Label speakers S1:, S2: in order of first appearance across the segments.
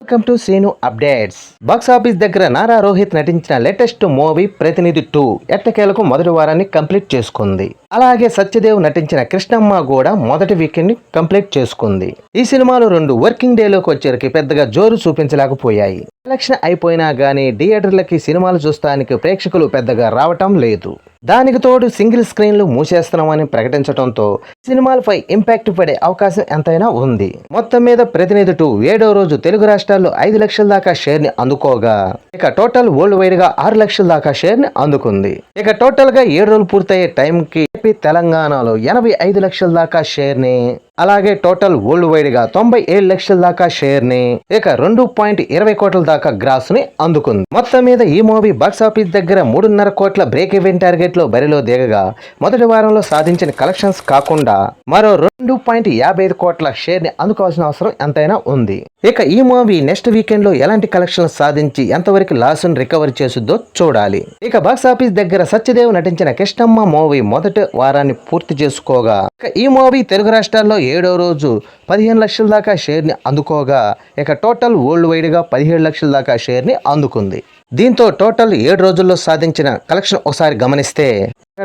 S1: Welcome to Srinu updates. Box office దగ్గర నారా రోహిత్ నటించిన latest movie ప్రతినిధి 2 ఎట్టకేలకు మొదటి వారాన్ని కంప్లీట్ చేసుకుంది. అలాగే సత్యదేవ్ నటించిన కృష్ణమ్మ కూడా మొదటి వీకెండ్ ని కంప్లీట్ చేసుకుంది. ఈ సినిమాలు 2 వర్కింగ్ డేలోకి వచ్చేసరికి పెద్దగా జోరు చూపించలేకపోయాయి. ఎలక్షన్ అయిపోయినా గానీ థియేటర్లకి సినిమాలు చూస్తానికి ప్రేక్షకులు పెద్దగా రావటం లేదు. దానికి తోడు సింగిల్ స్క్రీన్లు మూసేస్తున్నామని ప్రకటించడంతో సినిమాలపై ఇంపాక్ట్ పడే అవకాశం ఎంతైనా ఉంది. మొత్తం మీద ప్రతినిధి 2 7వ రోజు తెలుగు రాష్ట్రాల్లో 5 లక్షల దాకా షేర్ ని అందుకోగా ఇక టోటల్ వరల్డ్ వైడ్ గా 6 లక్షల దాకా షేర్ ని అందుకుంది. ఇక టోటల్ గా 7 రోజులు పూర్తయ్యే టైంకి తెలంగాణలో 85 లక్షల దాకా షేర్ ని, అలాగే టోటల్ వరల్డ్ వైడ్ గా 97 లక్షల దాకా షేర్ ని, ఇక 2.20 కోట్ల దాకా గ్రాస్ ని అందుకుంది. మొత్తం మీద ఈ మూవీ బాక్స్ ఆఫీస్ దగ్గర 3.5 కోట్ల బ్రేక్ ఈవెన్ టార్గెట్ లో బరిలో దిగగా మొదటి వారంలో సాధించిన కలెక్షన్స్ కాకుండా మరో 2.55 కోట్ల షేర్ ని అందుకోవాల్సిన అవసరం ఎంతైనా ఉంది. ఇక ఈ మూవీ నెక్స్ట్ వీకెండ్ లో ఎలాంటి కలెక్షన్ సాధించి ఎంతవరకు లాస్ ని రికవర్ చేసుద్దో చూడాలి. ఇక బాక్స్ ఆఫీస్ దగ్గర సత్యదేవ్ నటించిన కృష్ణమ్మ మూవీ మొదటి వారాన్ని పూర్తి చేసుకోగా ఇక ఈ మూవీ తెలుగు రాష్ట్రాల్లో 7వ రోజు 15 లక్షల దాకా షేర్ ని అందుకోగా ఇక టోటల్ వరల్డ్ వైడ్ గా 17 లక్షల దాకా షేర్ ని అందుకుంది. దీంతో టోటల్ 7 రోజుల్లో సాధించిన కలెక్షన్ ఒకసారి గమనిస్తే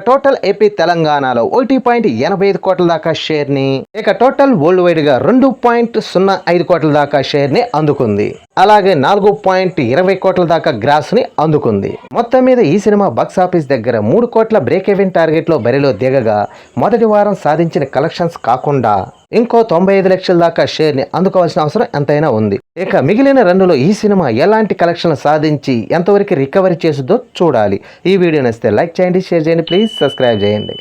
S1: టోటల్ ఏపీ తెలంగాణలో 1.85 కోట్ల దాకా షేర్ ని, ఇక టోటల్ వరల్డ్ వైడ్ గా 2.05 కోట్ల దాకా షేర్ ని అందుకుంది. అలాగే 4.20 కోట్ల దాకా గ్రాస్ ని అందుకుంది. మొత్తం మీద ఈ సినిమా బాక్స్ ఆఫీస్ దగ్గర 3 కోట్ల బ్రేక్ ఈవెన్ టార్గెట్ లో బరిలో దిగగా మొదటి వారం సాధించిన కలెక్షన్స్ కాకుండా ఇంకో 95 లక్షల దాకా షేర్ ని అందుకోవాల్సిన అవసరం ఎంతైనా ఉంది. ఇక మిగిలిన 2లో ఈ సినిమా ఎలాంటి కలెక్షన్ సాధించి ఎంతవరకు రికవరీ చేసుదో చూడాలి. ఈ వీడియో నచ్చితే లైక్ చేయండి, షేర్ చేయండి, ప్లీజ్ సబ్స్క్రైబ్ చేయండి.